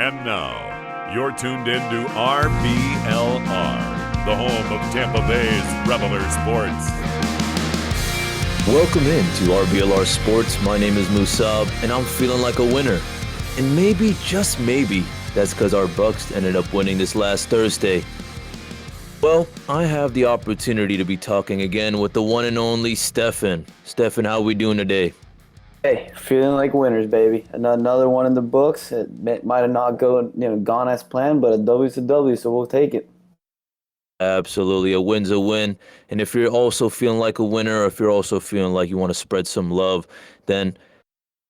And now, you're tuned in to RBLR, the home of Tampa Bay's RBLR Sports. Welcome in to RBLR Sports. My name is Musaab, and I'm feeling like a winner. And maybe, just maybe, that's because our Bucs ended up winning this last Thursday. Well, I have the opportunity to be talking again with the one and only Stephan. Stephan, how are we doing today? Hey, feeling like winners, baby. Another one in the books. It might have not gone as planned, but a W's a W, so we'll take it. Absolutely, a win's a win. And if you're also feeling like a winner, or if you're also feeling like you want to spread some love, then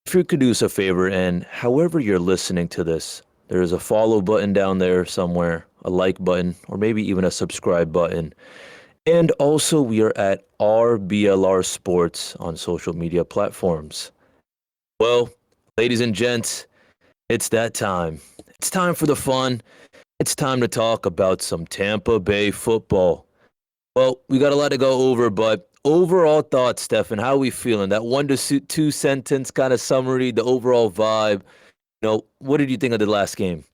if you could do us a favor, and however you're listening to this, there is a follow button down there somewhere, a like button, or maybe even a subscribe button. And also, we are at RBLR Sports on social media platforms. Well, ladies and gents, it's that time. It's time for the fun. It's time to talk about some Tampa Bay football. Well, we got a lot to go over, but overall thoughts, Stephan, how are we feeling? That 1 to 2 sentence kind of summary, the overall vibe. What did you think of the last game?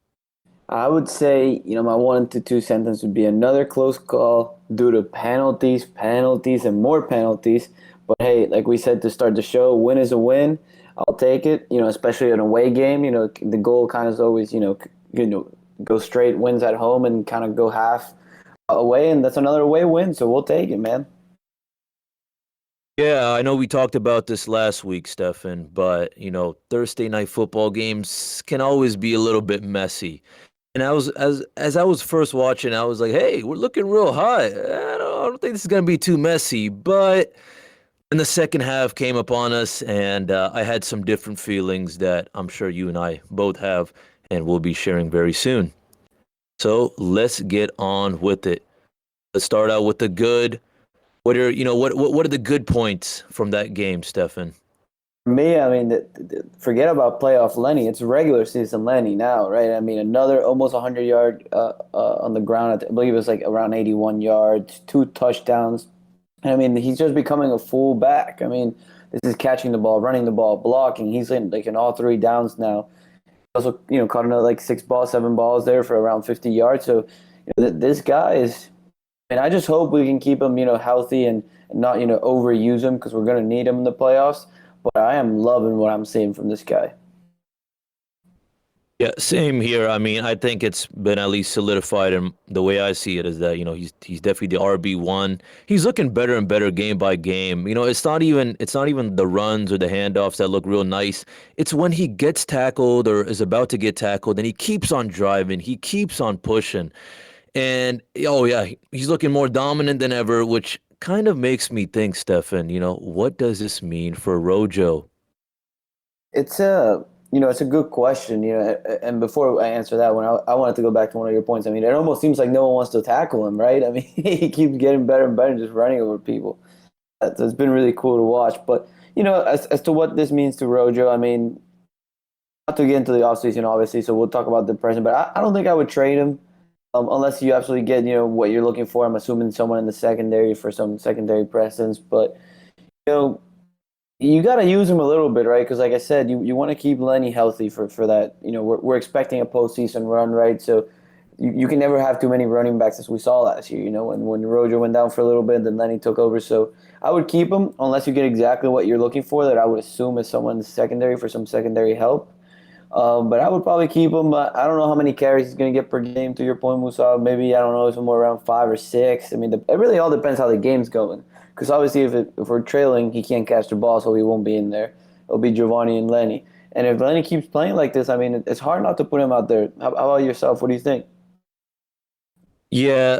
I would say, my 1 to 2 sentence would be another close call due to penalties, and more penalties. But hey, like we said to start the show, win is a win. I'll take it, especially an away game. The goal kind of is always, go straight wins at home and kind of go half away, and that's another away win, so we'll take it, man. Yeah, I know we talked about this last week, Stephan, but, Thursday night football games can always be a little bit messy. And as I was first watching, I was like, hey, we're looking real hot. I don't think this is going to be too messy. But then the second half came upon us, and I had some different feelings that I'm sure you and I both have, and we'll be sharing very soon. So let's get on with it. Let's start out with the good. What are the good points from that game, Stephan? For me, I mean, forget about playoff Lenny. It's regular season Lenny now, right? I mean, another almost 100-yard on the ground. I believe it was like around 81 yards, 2 touchdowns. And I mean, he's just becoming a full back. I mean, this is catching the ball, running the ball, blocking. He's in all 3 downs now. Also, caught another 7 balls there for around 50 yards. So, this guy is. I mean, I just hope we can keep him, healthy and not, overuse him because we're going to need him in the playoffs. But I am loving what I'm seeing from this guy. Yeah, same here. I mean, I think it's been at least solidified, and the way I see it is that, he's definitely the RB1. He's looking better and better game by game. It's not even the runs or the handoffs that look real nice. It's when he gets tackled or is about to get tackled and he keeps on driving, he keeps on pushing. And, oh, yeah, he's looking more dominant than ever, which kind of makes me think, Stephan, what does this mean for Rojo? It's a good question, and before I answer that one, I wanted to go back to one of your points. I mean, it almost seems like no one wants to tackle him, right? I mean, he keeps getting better and better and just running over people. It's been really cool to watch. But, as to what this means to Rojo, I mean, not to get into the offseason, obviously, so we'll talk about the present, but I don't think I would trade him. Unless you absolutely get, what you're looking for. I'm assuming someone in the secondary for some secondary presence. But, you got to use him a little bit, right? Because like I said, you want to keep Lenny healthy for that. We're expecting a postseason run, right? So you can never have too many running backs as we saw last year, when Rojo went down for a little bit, then Lenny took over. So I would keep him unless you get exactly what you're looking for, that I would assume is someone in the secondary for some secondary help. But I would probably keep him. I don't know how many carries he's going to get per game, to your point, Musa. Maybe, I don't know, somewhere around 5 or 6. I mean, it really all depends how the game's going. Because obviously if we're trailing, he can't catch the ball, so he won't be in there. It'll be Giovanni and Lenny. And if Lenny keeps playing like this, I mean, it's hard not to put him out there. How about yourself? What do you think? Yeah,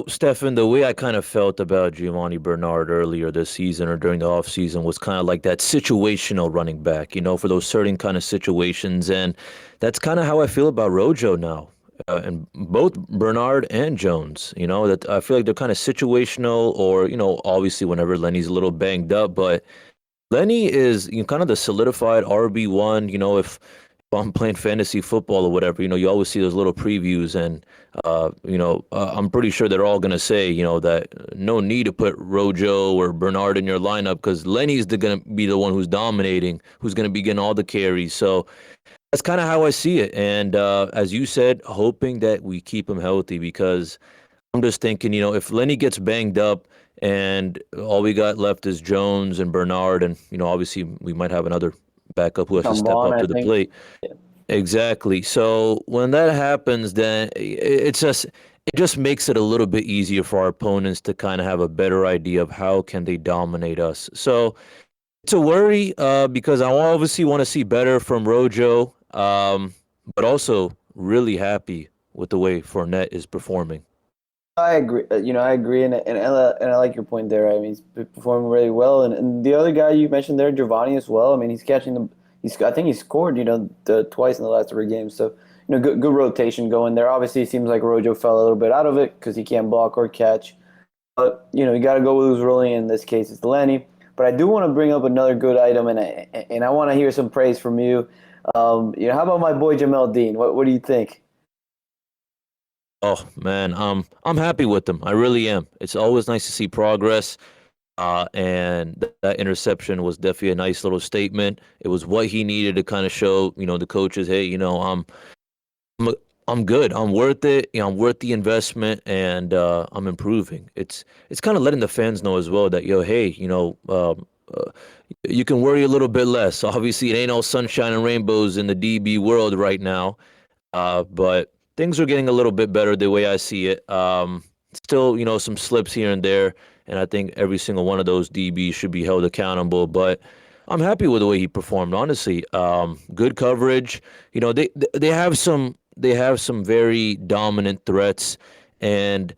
Stephan, the way I kind of felt about Giovanni Bernard earlier this season or during the offseason was kind of like that situational running back, for those certain kind of situations. And that's kind of how I feel about Rojo now. And both Bernard and Jones, that I feel like they're kind of situational or, obviously whenever Lenny's a little banged up. But Lenny is kind of the solidified RB1, if I'm playing fantasy football or whatever, you always see those little previews and, I'm pretty sure they're all going to say, that no need to put Rojo or Bernard in your lineup because Lenny's going to be the one who's dominating, who's going to be getting all the carries. So That's kind of how I see it. And as you said, hoping that we keep him healthy because I'm just thinking, if Lenny gets banged up and all we got left is Jones and Bernard, and obviously we might have another backup who has to Come step on, up I to the think. plate. Exactly. So when that happens, then it just makes it a little bit easier for our opponents to kind of have a better idea of how can they dominate us. So it's a worry because I obviously want to see better from Rojo, but also really happy with the way Fournette is performing. I agree. I agree, and I like your point there. I mean, he's performing really well, and the other guy you mentioned there, Giovanni, as well. I mean, he's catching the. I think he scored, twice in the last 3 games. So, good rotation going there. Obviously, it seems like Rojo fell a little bit out of it because he can't block or catch. But you got to go with who's rolling. In this case, it's Lenny. But I do want to bring up another good item, and I want to hear some praise from you. How about my boy Jamel Dean? What do you think? Oh man, I'm happy with them. I really am. It's always nice to see progress. And that interception was definitely a nice little statement. It was what he needed to kind of show, the coaches, hey, I'm I'm good. I'm worth it. I'm worth the investment, and I'm improving. It's kind of letting the fans know as well that hey, you can worry a little bit less. Obviously, it ain't all sunshine and rainbows in the DB world right now, but things are getting a little bit better the way I see it. Still, some slips here and there, and I think every single one of those DBs should be held accountable. But I'm happy with the way he performed. Honestly, good coverage. They have some very dominant threats, and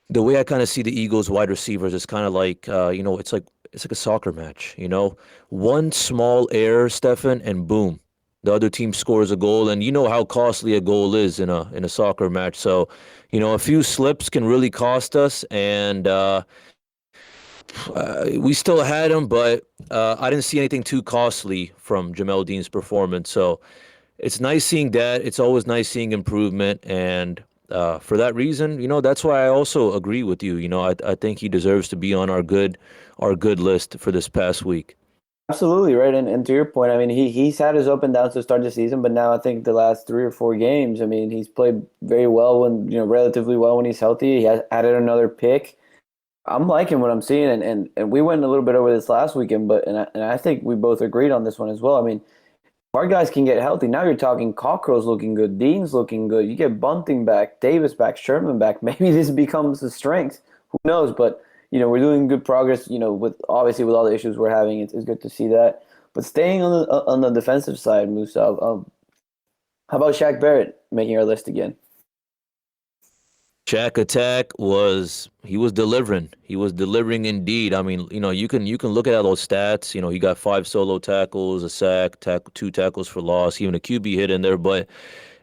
the way I kind of see the Eagles wide receivers is kind of like it's like a soccer match. One small error, Stefan, and boom, the other team scores a goal, and you know how costly a goal is in a soccer match. So, a few slips can really cost us, and we still had him, but I didn't see anything too costly from Jamel Dean's performance. So it's nice seeing that. It's always nice seeing improvement, and for that reason, that's why I also agree with you. I think he deserves to be on our good list for this past week. Absolutely right, and to your point, I mean, he's had his up and downs to start the season, but now I think the last 3 or 4 games, I mean, he's played very well when relatively well when he's healthy. He has added another pick. I'm liking what I'm seeing, and we went a little bit over this last weekend, but and I think we both agreed on this one as well. I mean, if our guys can get healthy, now you're talking Cockrell's looking good, Dean's looking good. You get Bunting back, Davis back, Sherman back. Maybe this becomes a strength. Who knows? But we're doing good progress. With obviously with all the issues we're having, it's good to see that. But staying on the defensive side, Musa, how about Shaq Barrett making our list again? Shaq Attack was delivering. He was delivering indeed. I mean, you can look at all those stats. He got 5 solo tackles, a sack, 2 tackles for loss, even a QB hit in there. But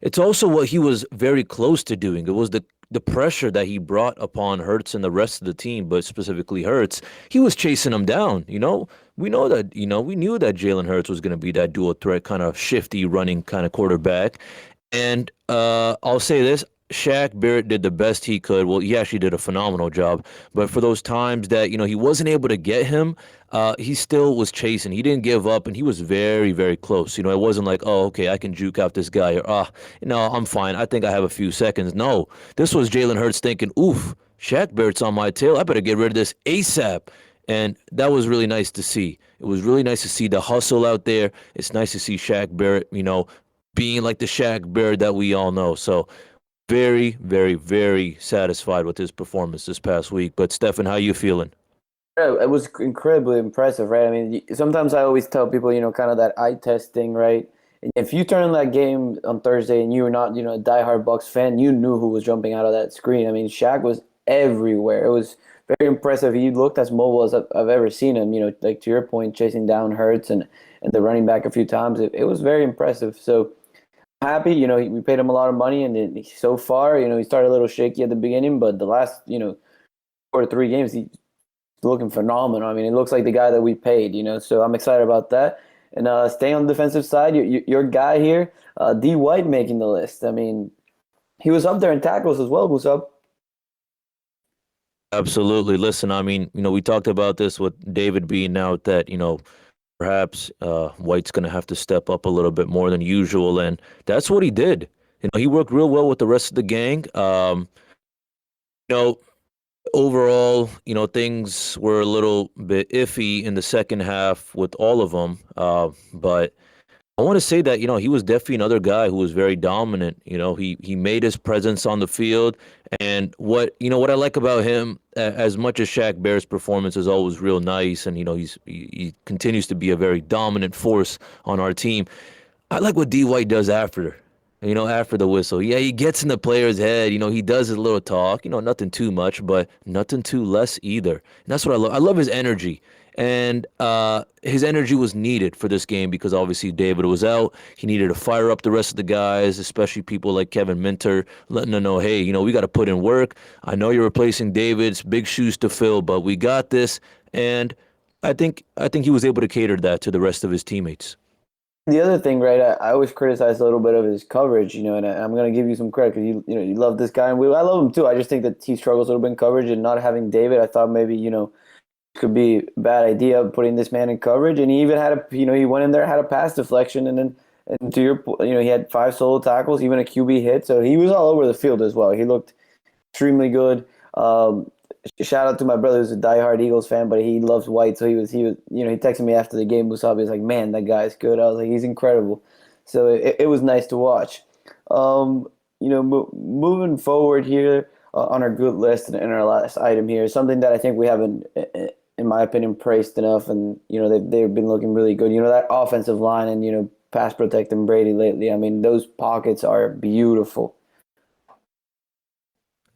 it's also what he was very close to doing. It was the pressure that he brought upon Hurts and the rest of the team, but specifically Hurts. He was chasing him down. We know that. We knew that Jalen Hurts was going to be that dual threat kind of shifty running kind of quarterback. And I'll say this. Shaq Barrett did the best he could. Well, he actually did a phenomenal job. But for those times that, he wasn't able to get him, he still was chasing. He didn't give up, and he was very, very close. It wasn't like, oh, okay, I can juke out this guy, or, no, I'm fine. I think I have a few seconds. No, this was Jalen Hurts thinking, oof, Shaq Barrett's on my tail. I better get rid of this ASAP. And that was really nice to see. It was really nice to see the hustle out there. It's nice to see Shaq Barrett, being like the Shaq Barrett that we all know. So, very, very, very satisfied with his performance this past week. But Stefan, how you feeling? Yeah, it was incredibly impressive, right? I mean, sometimes I always tell people, kind of that eye test thing, right? And if you turn on that game on Thursday and you were not, a diehard Bucs fan, you knew who was jumping out of that screen. I mean, Shaq was everywhere. It was very impressive. He looked as mobile as I've ever seen him. Like to your point, chasing down Hurts and the running back a few times. It was very impressive. So happy. We paid him a lot of money, and so far, he started a little shaky at the beginning, but the last, 4 to 3 games, he's looking phenomenal. I mean, it looks like the guy that we paid. So I'm excited about that. And staying on the defensive side, your guy here, D. White, making the list. I mean, he was up there in tackles as well. Who's up? Absolutely. Listen, I mean, we talked about this with David being out that, perhaps White's going to have to step up a little bit more than usual, and that's what he did. He worked real well with the rest of the gang. You know, overall, things were a little bit iffy in the second half with all of them, but I want to say that, he was definitely another guy who was very dominant. He made his presence on the field. And what I like about him, as much as Shaq Barrett's performance is always real nice, and, he continues to be a very dominant force on our team. I like what D White does after the whistle. Yeah, he gets in the player's head. He does his little talk. Nothing too much, but nothing too less either. And that's what I love. I love his energy. And his energy was needed for this game because obviously David was out. He needed to fire up the rest of the guys, especially people like Kevin Minter, letting them know, hey, we got to put in work. I know you're replacing David's big shoes to fill, but we got this. And I think he was able to cater that to the rest of his teammates. The other thing, right? I always criticize a little bit of his coverage, and I'm going to give you some credit because you love this guy, and I love him too. I just think that he struggles a little bit in coverage, and not having David, I thought maybe could be a bad idea putting this man in coverage. And he even had he went in there, had a pass deflection, and to your point, he had 5 solo tackles, even a QB hit, so he was all over the field as well. He looked extremely good. Shout out to my brother who's a diehard Eagles fan, but he loves White. So he texted me after the game. Musaab, he was like, "Man, that guy's good." I was like, "He's incredible." So it was nice to watch. Moving forward here on our good list and our last item here, something that I think we haven't, in my opinion, praised enough, and they've been looking really good. That offensive line and pass protecting Brady lately. I mean, those pockets are beautiful.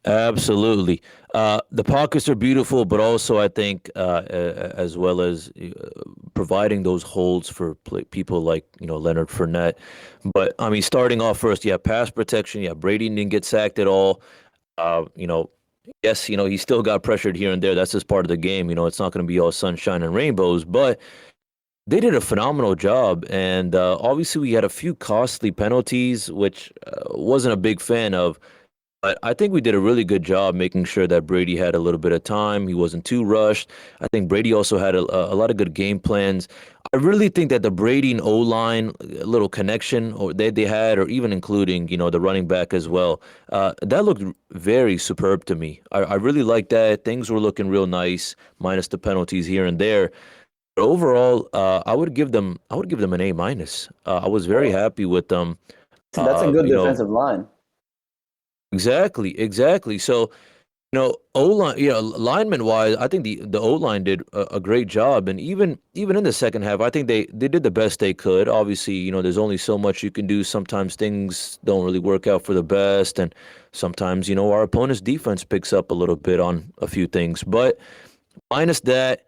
Absolutely. The pockets are beautiful, but also I think as well as providing those holds for people like, Leonard Fournette. But, I mean, starting off first, pass protection. Brady didn't get sacked at all. Yes, he still got pressured here and there. That's just part of the game. It's not going to be all sunshine and rainbows, but they did a phenomenal job. And obviously we had a few costly penalties, which wasn't a big fan of. But I think we did a really good job making sure that Brady had a little bit of time. He wasn't too rushed. I think Brady also had a lot of good game plans. I really think that the Brady and O-line little connection or they had, or even including, the running back as well, that looked very superb to me. I really liked that. Things were looking real nice, minus the penalties here and there. But overall, I would give them an A minus. I was very happy with them. That's a good defensive line. Exactly. So, O-line, lineman wise, I think the O-line did a great job, and even in the second half, I think they did the best they could. Obviously, there's only so much you can do. Sometimes things don't really work out for the best, and sometimes our opponent's defense picks up a little bit on a few things. But minus that,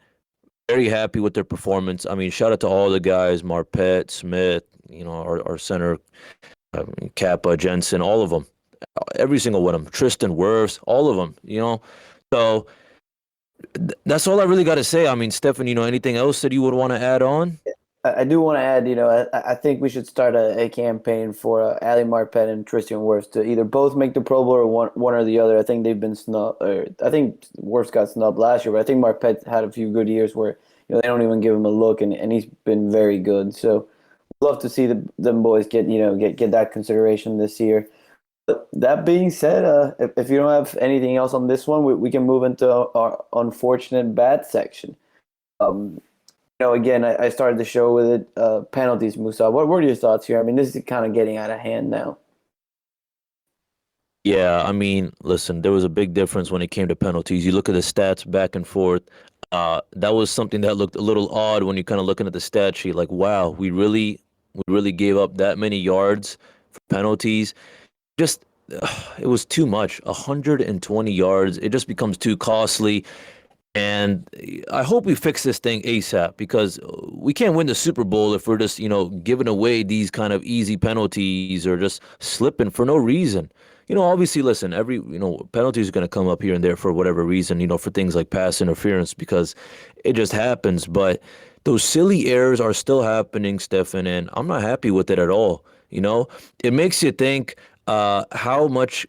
very happy with their performance. I mean, shout out to all the guys, Marpet, Smith, our center, Kappa, Jensen, all of them. Every single one of them, Tristan Wirfs, all of them, So that's all I really got to say. I mean, Stephan, anything else that you would want to add on? I do want to add, I think we should start a campaign for Ali Marpet and Tristan Wirfs to either both make the Pro Bowl or one or the other. I think they've been snubbed. I think Wirfs got snubbed last year, but I think Marpet had a few good years where they don't even give him a look, and he's been very good. So we'd love to see them boys get that consideration this year. But that being said, if you don't have anything else on this one, we can move into our unfortunate bad section. Again, I started the show with it. Penalties, Musa. What were your thoughts here? I mean, this is kind of getting out of hand now. Yeah, I mean, listen, there was a big difference when it came to penalties. You look at the stats back and forth. That was something that looked a little odd when you're kind of looking at the stat sheet. Like, wow, we really gave up that many yards for penalties. Just it was too much. 120 yards. It just becomes too costly. And I hope we fix this thing ASAP, because we can't win the Super Bowl if we're just, giving away these kind of easy penalties or just slipping for no reason. Obviously, listen, every, penalties are going to come up here and there for whatever reason, for things like pass interference, because it just happens. But those silly errors are still happening, Stephan, and I'm not happy with it at all. It makes you think, how much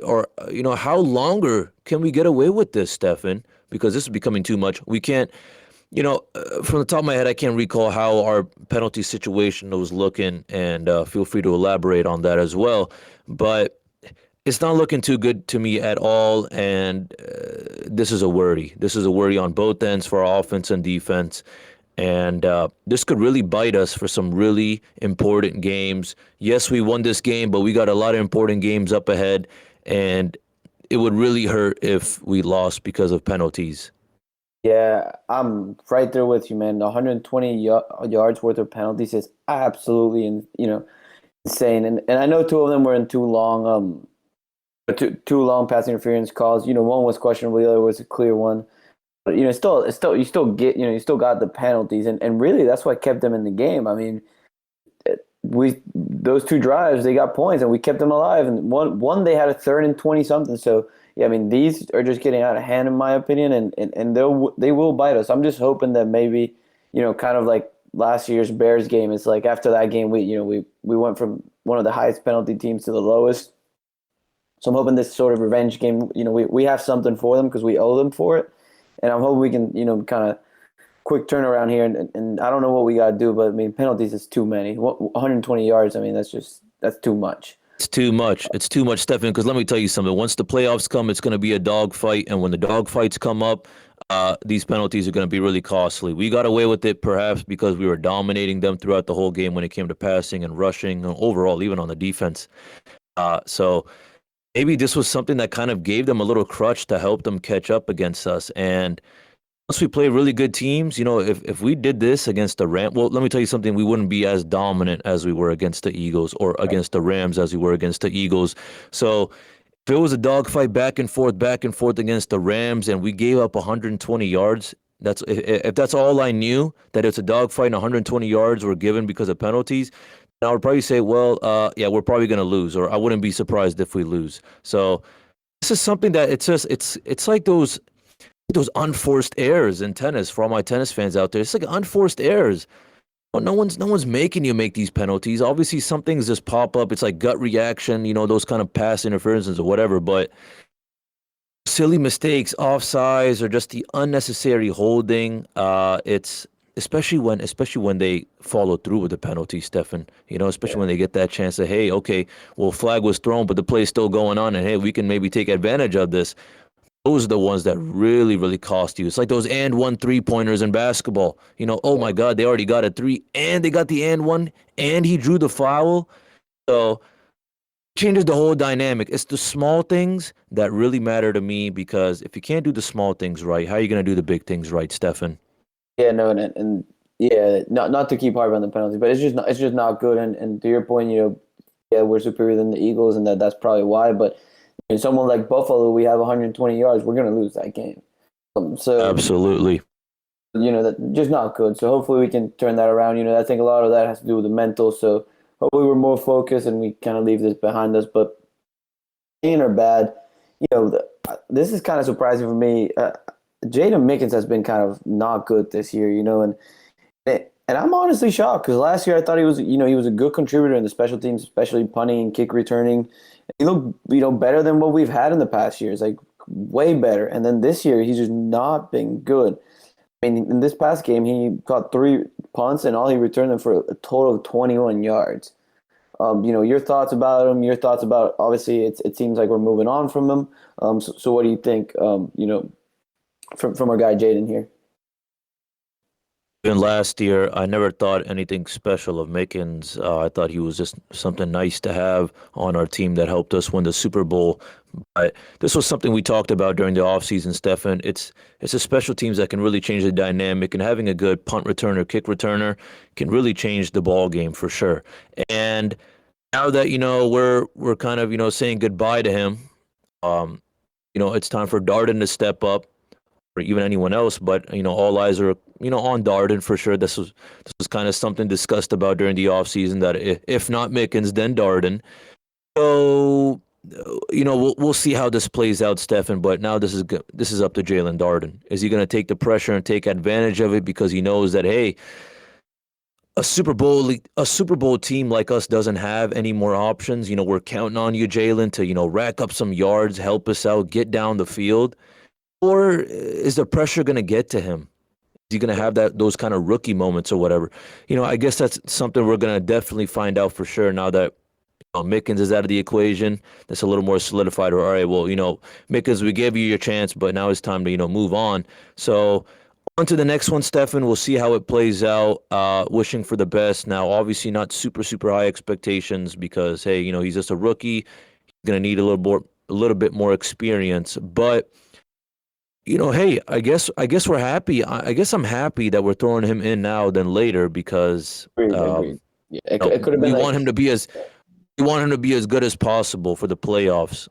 or, how longer can we get away with this, Stephan? Because this is becoming too much. We can't, From the top of my head, I can't recall how our penalty situation was looking, and feel free to elaborate on that as well. But it's not looking too good to me at all, and this is a worry. This is a worry on both ends for our offense and defense, and this could really bite us for some really important games. Yes, we won this game, but we got a lot of important games up ahead, and it would really hurt if we lost because of penalties. Yeah, I'm right there with you, man. 120 yards worth of penalties is absolutely, insane. And I know two of them were in too long pass interference calls. One was questionable, the other was a clear one. But still you still get you still got the penalties, and really that's what kept them in the game. I mean, we those two drives they got points and we kept them alive. And one they had a 3rd and 20 something. So yeah, I mean these are just getting out of hand in my opinion, and they will bite us. I'm just hoping that maybe kind of like last year's Bears game. It's like after that game we went from one of the highest penalty teams to the lowest. So I'm hoping this sort of revenge game, we have something for them because we owe them for it. And I'm hoping we can, kind of quick turnaround here. And I don't know what we got to do, but I mean, penalties is too many. 120 yards, I mean, that's too much. It's too much. It's too much, Stephan, because let me tell you something. Once the playoffs come, it's going to be a dogfight. And when the dogfights come up, these penalties are going to be really costly. We got away with it perhaps because we were dominating them throughout the whole game when it came to passing and rushing, and overall, even on the defense. So maybe this was something that kind of gave them a little crutch to help them catch up against us. And once we play really good teams, if we did this against the Rams, well, let me tell you something, we wouldn't be as dominant as we were against the Eagles, or against the Rams as we were against the Eagles. So if it was a dogfight back and forth against the Rams, and we gave up 120 yards, if that's all I knew, that it's a dogfight and 120 yards were given because of penalties, I would probably say, well, yeah, we're probably going to lose, or I wouldn't be surprised if we lose. So this is something that it's like those unforced errors in tennis. For all my tennis fans out there, it's like unforced errors. No one's making you make these penalties. Obviously, some things just pop up. It's like gut reaction, those kind of pass interferences or whatever. But silly mistakes, offsides, or just the unnecessary holding. It's especially when they follow through with the penalty, Stephan. Especially when they get that chance to, hey, okay, well, flag was thrown, but the play's still going on, and hey, we can maybe take advantage of this. Those are the ones that really, really cost you. It's like those and one 3-pointers in basketball. Oh my God, they already got a 3, and they got the and one, and he drew the foul. So it changes the whole dynamic. It's the small things that really matter to me, because if you can't do the small things right, how are you going to do the big things right, Stephan? Yeah, no, and yeah, not to keep harping on the penalty, but it's just not good. And to your point, yeah, we're superior than the Eagles, and that's probably why. But someone like Buffalo, we have 120 yards, we're going to lose that game. So Absolutely. That's just not good. So hopefully we can turn that around. I think a lot of that has to do with the mental. So hopefully we're more focused and we kind of leave this behind us. But being or bad, this is kind of surprising for me. Jaden Mickens has been kind of not good this year, and I'm honestly shocked because last year I thought he was a good contributor in the special teams, especially punting and kick returning. He looked, better than what we've had in the past years, like way better. And then this year he's just not been good. I mean, in this past game he caught 3 punts and all he returned them for a total of 21 yards. Your thoughts about him? Your thoughts about, obviously it seems like we're moving on from him. So what do you think? From our guy Jaden here. Even last year, I never thought anything special of Mickens. I thought he was just something nice to have on our team that helped us win the Super Bowl. But this was something we talked about during the offseason, Stephan. It's a special teams that can really change the dynamic, and having a good punt returner, kick returner can really change the ball game for sure. And now that we're kind of saying goodbye to him, it's time for Darden to step up, or even anyone else, but all eyes are on Darden for sure. This was kind of something discussed about during the offseason, that if not Mickens, then Darden. So we'll see how this plays out, Stephan. But now this is up to Jalen Darden. Is he going to take the pressure and take advantage of it because he knows that, hey, a Super Bowl team like us doesn't have any more options. We're counting on you, Jalen, to rack up some yards, help us out, get down the field. Or is the pressure going to get to him? he going to have those kind of rookie moments or whatever? I guess that's something we're going to definitely find out for sure now that Mickens is out of the equation. That's a little more solidified. Or, all right, well, Mickens, we gave you your chance, but now it's time to, move on. So on to the next one, Stephan. We'll see how it plays out. Wishing for the best. Now, obviously not super, super high expectations because, hey, he's just a rookie. He's going to need a little bit more experience. But hey, I guess we're happy. I guess I'm happy that we're throwing him in now than later because Agreed. Yeah, it could have been. We want him to be as good as possible for the playoffs.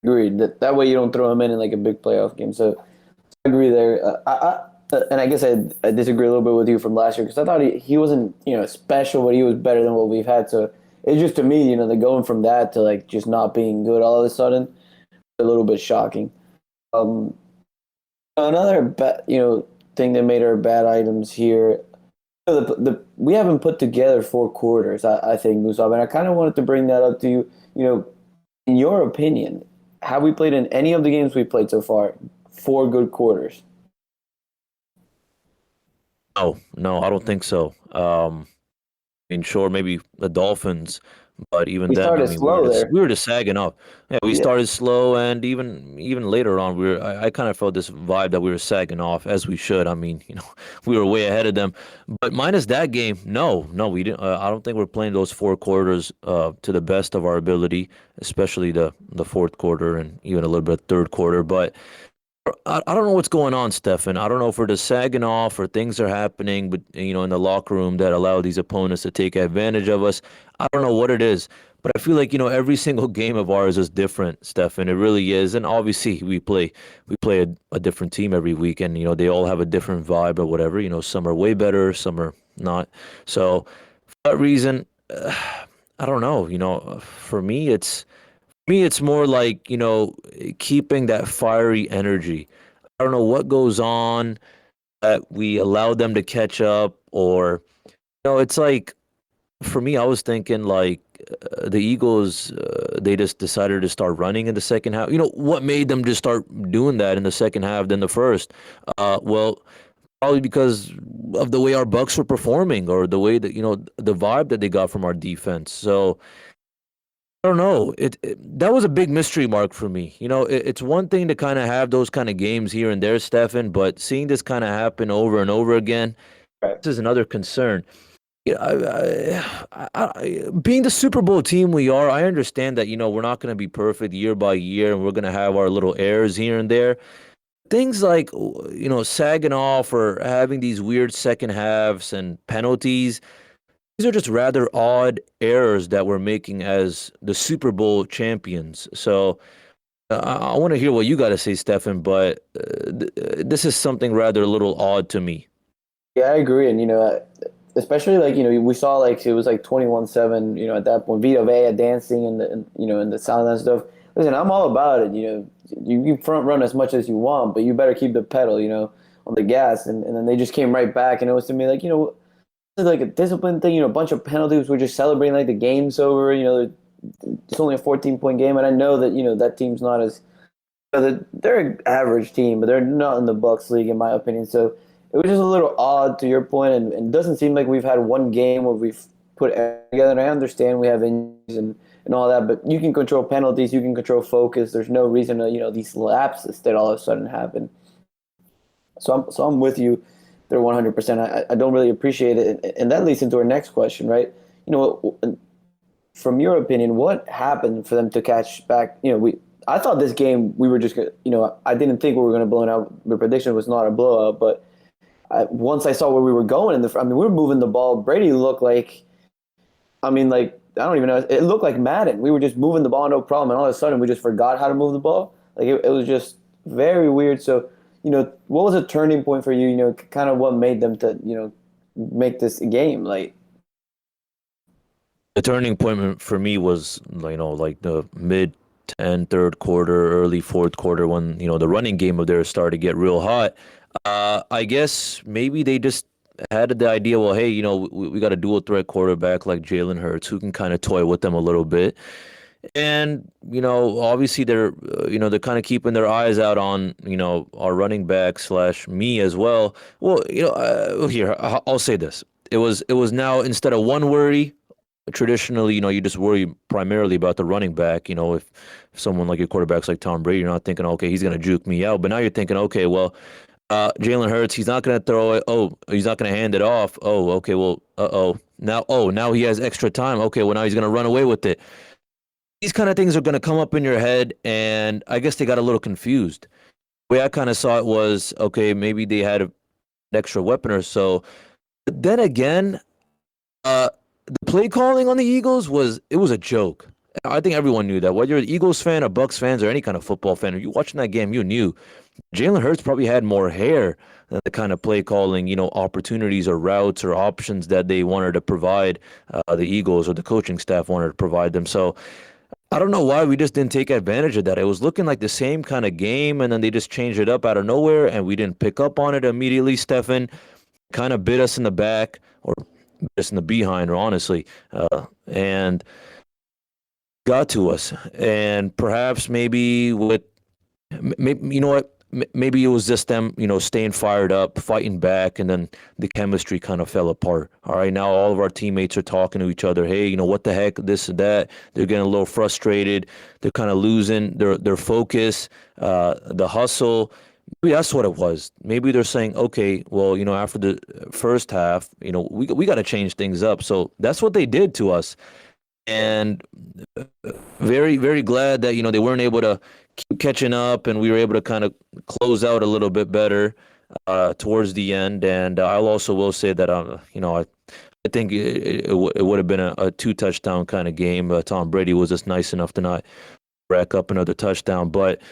Agreed. That way you don't throw him in like a big playoff game. So I agree there. And I guess I disagree a little bit with you from last year because I thought he wasn't special, but he was better than what we've had. So it's just to me, the going from that to like just not being good all of a sudden, a little bit shocking. Another thing that made our bad items here. We haven't put together 4 quarters. I think, Musaab, and I kind of wanted to bring that up to you. In your opinion, have we played in any of the games we played so far 4 good quarters? No, I don't think so. Sure, maybe the Dolphins, but even then, we were just sagging off. Yeah, we started slow, and even later on, I kind of felt this vibe that we were sagging off, as we should. We were way ahead of them. But minus that game, no, we didn't. I don't think we're playing those 4 quarters to the best of our ability, especially the fourth quarter and even a little bit of third quarter. But I don't know what's going on, Stephan. I don't know if we're just sagging off or things are happening, but in the locker room that allow these opponents to take advantage of us. I don't know what it is, but I feel like every single game of ours is different, Stephan. It really is, and obviously we play a different team every week, and they all have a different vibe or whatever. Some are way better, some are not. So for that reason, I don't know. For me, it's more like, keeping that fiery energy. I don't know what goes on that we allow them to catch up or, it's like, for me, I was thinking like the Eagles, they just decided to start running in the second half. What made them just start doing that in the second half than the first? Well, probably because of the way our Bucs were performing or the way that, the vibe that they got from our defense. So, I don't know. That was a big mystery mark for me. It's one thing to kind of have those kind of games here and there, Stephan, but seeing this kind of happen over and over again, this is another concern. Being the Super Bowl team we are, I understand that, we're not going to be perfect year by year and we're going to have our little errors here and there. Things like, sagging off or having these weird second halves and penalties, these are just rather odd errors that we're making as the Super Bowl champions. So I want to hear what you got to say, Stephan, but this is something rather a little odd to me. Yeah, I agree. And, especially like, we saw like it was like 21-7, at that point, Vita Vea dancing and the sound and stuff. Listen, I'm all about it. You front run as much as you want, but you better keep the pedal, on the gas. And then they just came right back. And it was to me like, like a discipline thing, a bunch of penalties. We're just celebrating like the game's over. It's only a 14-point game, and I know that that team's not as they're an average team, but they're not in the Bucs league in my opinion. So it was just a little odd to your point, and it doesn't seem like we've had one game where we've put everything together. And I understand we have injuries and all that, but you can control penalties, you can control focus. There's no reason to these lapses that all of a sudden happen. So I'm with you. They're 100%. I don't really appreciate it. And that leads into our next question, right? From your opinion, what happened for them to catch back? I thought this game we were just going to, I didn't think we were going to blow it out. The prediction was not a blowout, but once I saw where we were going, we were moving the ball. Brady looked like, I don't even know. It looked like Madden. We were just moving the ball, no problem. And all of a sudden, we just forgot how to move the ball. Like, it was just very weird. So, what was a turning point for you? Kind of what made them to, make this game? Like, the turning point for me was, like the mid to end third quarter, early fourth quarter when, the running game of theirs started to get real hot. I guess maybe they just had the idea, well, hey, we got a dual threat quarterback like Jalen Hurts who can kind of toy with them a little bit. And, obviously they're kind of keeping their eyes out on, our running back slash me as well. Well, here, I'll say this. It was now instead of one worry, traditionally, you just worry primarily about the running back. If someone like your quarterback's like Tom Brady, you're not thinking, okay, he's going to juke me out. But now you're thinking, okay, well, Jalen Hurts, he's not going to throw it. Oh, he's not going to hand it off. Oh, okay, well, now he has extra time. Okay, well, now he's going to run away with it. These kind of things are going to come up in your head, and I guess they got a little confused. The way I kind of saw it was, okay, maybe they had an extra weapon or so. But then again, the play calling on the Eagles was a joke. I think everyone knew that. Whether you're an Eagles fan, or Bucs fans, or any kind of football fan, or you watching that game, you knew Jalen Hurts probably had more hair than the kind of play calling, opportunities or routes or options that they wanted to provide the Eagles or the coaching staff wanted to provide them. So I don't know why we just didn't take advantage of that. It was looking like the same kind of game, and then they just changed it up out of nowhere, and we didn't pick up on it immediately. Stephan kind of bit us in the back, or bit us in the behind, honestly, and got to us. And perhaps maybe maybe, you know what? Maybe it was just them, staying fired up, fighting back, and then the chemistry kind of fell apart. All right, now all of our teammates are talking to each other. Hey, what the heck, this and that. They're getting a little frustrated. They're kind of losing their focus, the hustle. Maybe that's what it was. Maybe they're saying, okay, well, after the first half, we got to change things up. So that's what they did to us. And very, very glad that, they weren't able to keep catching up, and we were able to kind of close out a little bit better towards the end. And I also will say that, I think it would have been a two-touchdown kind of game. Tom Brady was just nice enough to not rack up another touchdown. But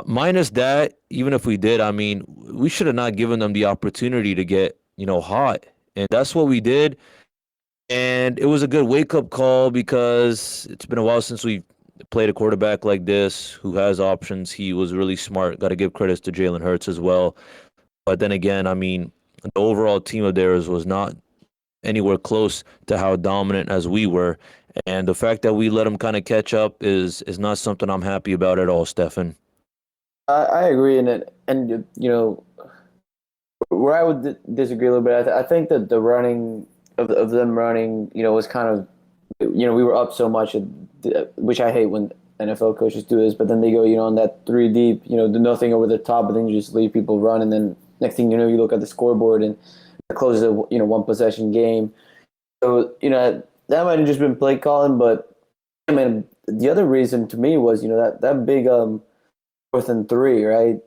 minus that, even if we did, I mean, we should have not given them the opportunity to get, hot. And that's what we did. And it was a good wake-up call, because it's been a while since we played a quarterback like this who has options. He was really smart. Got to give credits to Jalen Hurts as well. But then again, I mean, the overall team of theirs was not anywhere close to how dominant as we were. And the fact that we let them kind of catch up is not something I'm happy about at all, Stephan. I agree in it, and where I would disagree a little bit. I think that the running of them running, was kind of, we were up so much, which I hate when NFL coaches do this, but then they go, on that three deep, do nothing over the top, but then you just leave people run, and then next thing you know, you look at the scoreboard and it closes a one possession game. So that might have just been play calling, but I mean, the other reason to me was that big 4th and 3, right?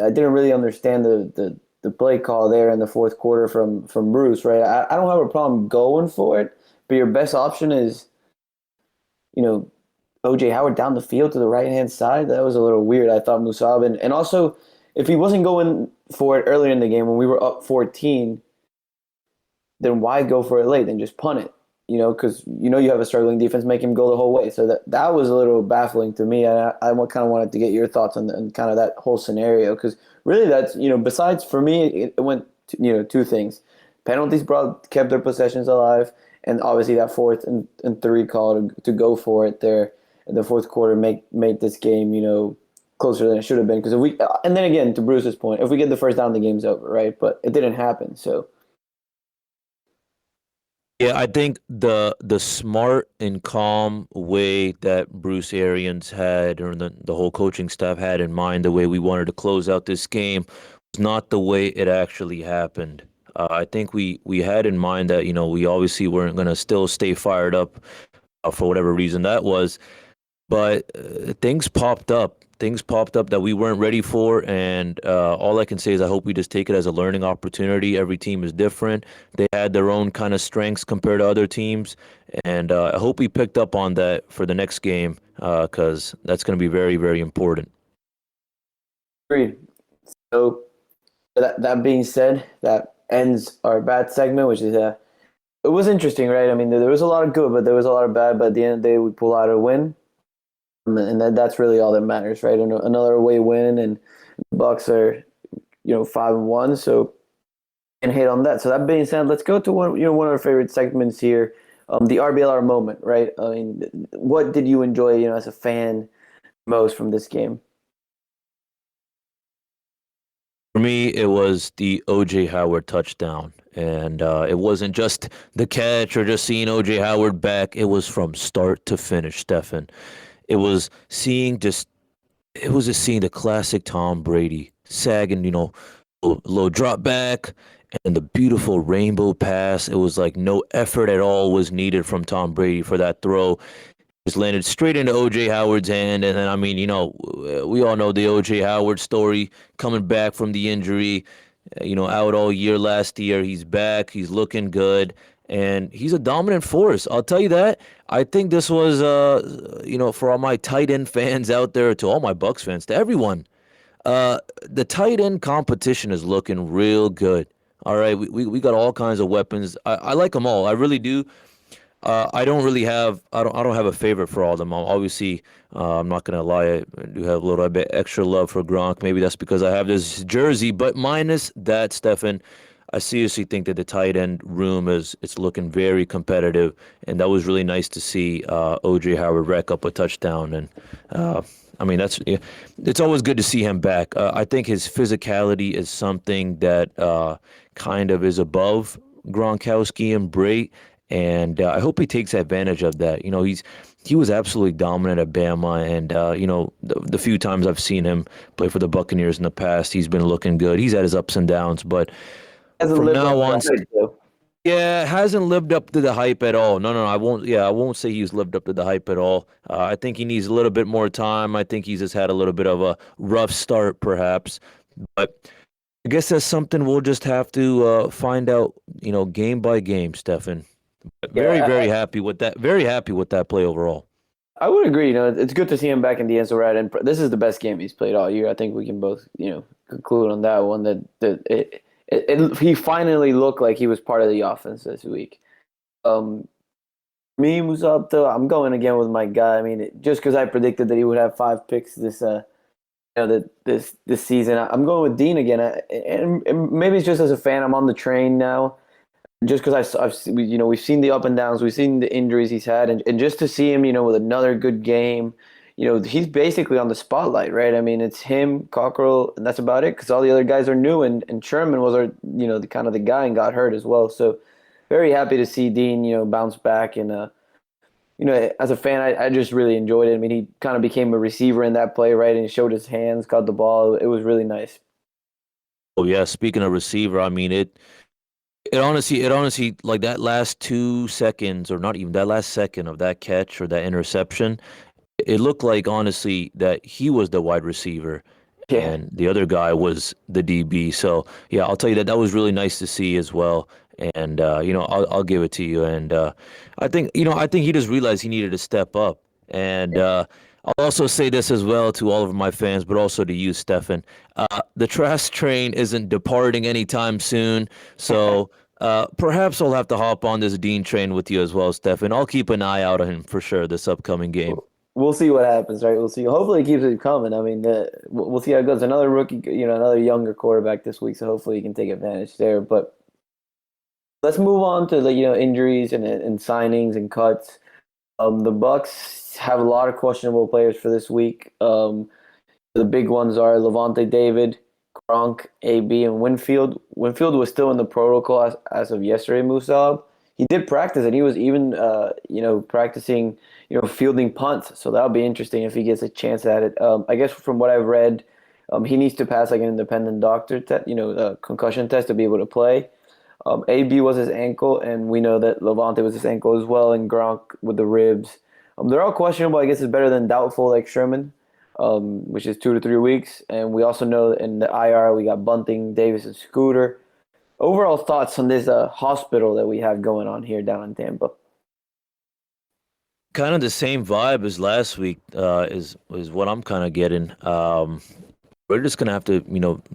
I didn't really understand the play call there in the fourth quarter from Bruce, right? I don't have a problem going for it, but your best option is, OJ Howard down the field to the right-hand side. That was a little weird. I thought Musaab, and also, if he wasn't going for it earlier in the game when we were up 14, then why go for it late? Then just punt it, because you have a struggling defense, make him go the whole way. So that was a little baffling to me. And I kind of wanted to get your thoughts on kind of that whole scenario, because really that's, besides for me, it went to, two things. Penalties kept their possessions alive, and obviously that 4th and 3 call to go for it there in the fourth quarter make this game, closer than it should have been. Because if we, and then again, to Bruce's point, if we get the first down, the game's over, right? But it didn't happen, so. Yeah, I think the smart and calm way that Bruce Arians had, or the whole coaching staff had in mind, the way we wanted to close out this game, was not the way it actually happened. I think we had in mind that, we obviously weren't going to still stay fired up for whatever reason that was. But things popped up. Things popped up that we weren't ready for, and all I can say is I hope we just take it as a learning opportunity. Every team is different. They had their own kind of strengths compared to other teams, and I hope we picked up on that for the next game, because that's going to be very, very important. Agreed. So that being said, that ends our bad segment, which is it was interesting, right? I mean, there was a lot of good, but there was a lot of bad. But at the end of the day, we pull out a win. And that's really all that matters, right? Another away win, and the Bucs are, 5-1. So, and hate on that. So that being said, let's go to one of our favorite segments here, the RBLR moment, right? I mean, what did you enjoy, as a fan most from this game? For me, it was the OJ Howard touchdown. And it wasn't just the catch or just seeing OJ Howard back. It was from start to finish, Stefan. It was just seeing the classic Tom Brady sagging, low drop back and the beautiful rainbow pass. It was like no effort at all was needed from Tom Brady for that throw. Just landed straight into OJ Howard's hand. And then, I mean, we all know the OJ Howard story coming back from the injury, out all year last year. He's back. He's looking good. And he's a dominant force. I'll tell you that. I think this was, for all my tight end fans out there, to all my Bucs fans, to everyone, the tight end competition is looking real good. All right, we got all kinds of weapons. I like them all. I really do. I don't have a favorite for all of them. Obviously, I'm not gonna lie. I do have a little bit extra love for Gronk. Maybe that's because I have this jersey. But minus that, Stefan, I seriously think that the tight end room it's looking very competitive, and that was really nice to see OJ Howard rack up a touchdown. And I mean, it's always good to see him back. I think his physicality is something that kind of is above Gronkowski and Bray. And I hope he takes advantage of that. He was absolutely dominant at Bama, and the few times I've seen him play for the Buccaneers in the past, he's been looking good. He's had his ups and downs, but Hasn't from lived now up on, to that, though. yeah, hasn't lived up to the hype at all. No, I won't. Yeah, I won't say he's lived up to the hype at all. I think he needs a little bit more time. I think he's just had a little bit of a rough start, perhaps, but I guess that's something we'll just have to find out, game by game, Stefan. Very, Yeah, very happy with that. Very happy with that play overall. I would agree. It's good to see him back in the end. So, right, and this is the best game he's played all year. I think we can both, conclude on that one he finally looked like he was part of the offense this week. Me, Musaab, though, I'm going again with my guy. I mean, just because I predicted that he would have 5 picks this season, I'm going with Dean again. And maybe it's just as a fan, I'm on the train now. Just because we've seen the up and downs, we've seen the injuries he's had, and just to see him, with another good game, he's basically on the spotlight, right? I mean, it's him, Cockrell, and that's about it. Because all the other guys are new, and Sherman was our, the kind of the guy and got hurt as well. So very happy to see Dean, bounce back, and as a fan, I just really enjoyed it. I mean, he kind of became a receiver in that play, right? And he showed his hands, caught the ball. It was really nice. Oh yeah, speaking of receiver, I mean it honestly, like that last 2 seconds, or not even that last second of that catch or that interception, it looked like honestly that he was the wide receiver, Yeah. and the other guy was the DB. So yeah, I'll tell you that was really nice to see as well. And I'll give it to you. And I think he just realized he needed to step up. And I'll also say this as well to all of my fans, but also to you, Stefan. The trash train isn't departing anytime soon, so perhaps I'll have to hop on this Dean train with you as well, Stefan. I'll keep an eye out on him for sure this upcoming game. We'll see what happens, right? We'll see. Hopefully, it keeps it coming. I mean, we'll see how it goes. Another rookie, another younger quarterback this week, so hopefully he can take advantage there. But let's move on to the injuries and signings and cuts. The Bucs have a lot of questionable players for this week. The big ones are Levante David, Gronk, AB, and Winfield. Winfield was still in the protocol as of yesterday, Musaab. He did practice, and he was even practicing fielding punts. So that'll be interesting if he gets a chance at it. I guess from what I've read, he needs to pass like an independent doctor test, a concussion test to be able to play. AB was his ankle, and we know that Levante was his ankle as well, and Gronk with the ribs. They're all questionable. I guess it's better than doubtful like Sherman, which is 2 to 3 weeks. And we also know in the IR we got Bunting, Davis, and Scooter. Overall thoughts on this hospital that we have going on here down in Tampa? Kind of the same vibe as last week is what I'm kind of getting. We're just gonna have to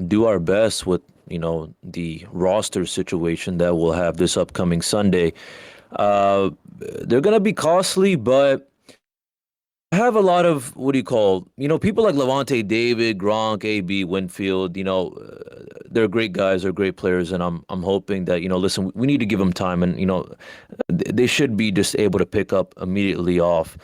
do our best with the roster situation that we'll have this upcoming Sunday. They're gonna be costly, but I have a lot of people like Levante David, Gronk, AB, Winfield. they're great guys, they're great players, and I'm hoping that, listen, we need to give them time, and they should be just able to pick up immediately off,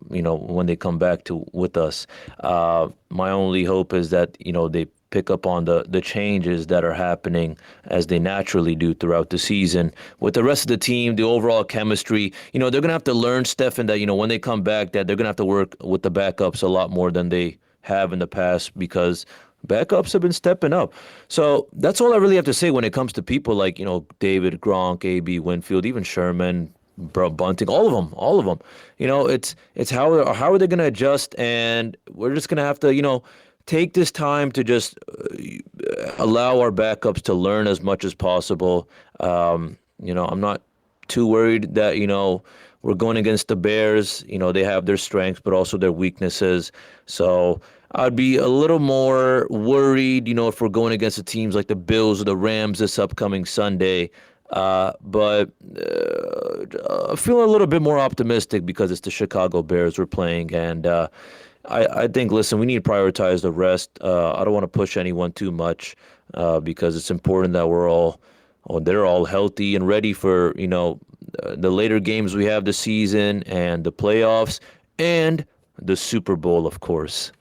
when they come back to with us. My only hope is that they pick up on the changes that are happening as they naturally do throughout the season. With the rest of the team, the overall chemistry, they're going to have to learn, Stefan, that, when they come back, that they're going to have to work with the backups a lot more than they have in the past, because backups have been stepping up. So that's all I really have to say when it comes to people like, David, Gronk, AB, Winfield, even Sherman, Bunting, all of them. It's how are they going to adjust, and we're just going to have to, take this time to just allow our backups to learn as much as possible. I'm not too worried that, we're going against the Bears. They have their strengths, but also their weaknesses. So I'd be a little more worried, if we're going against the teams like the Bills or the Rams this upcoming Sunday. But I feel a little bit more optimistic because it's the Chicago Bears we're playing, and I think, listen, we need to prioritize the rest. I don't want to push anyone too much because it's important that they're all healthy and ready for, the later games we have this season and the playoffs and the Super Bowl, of course.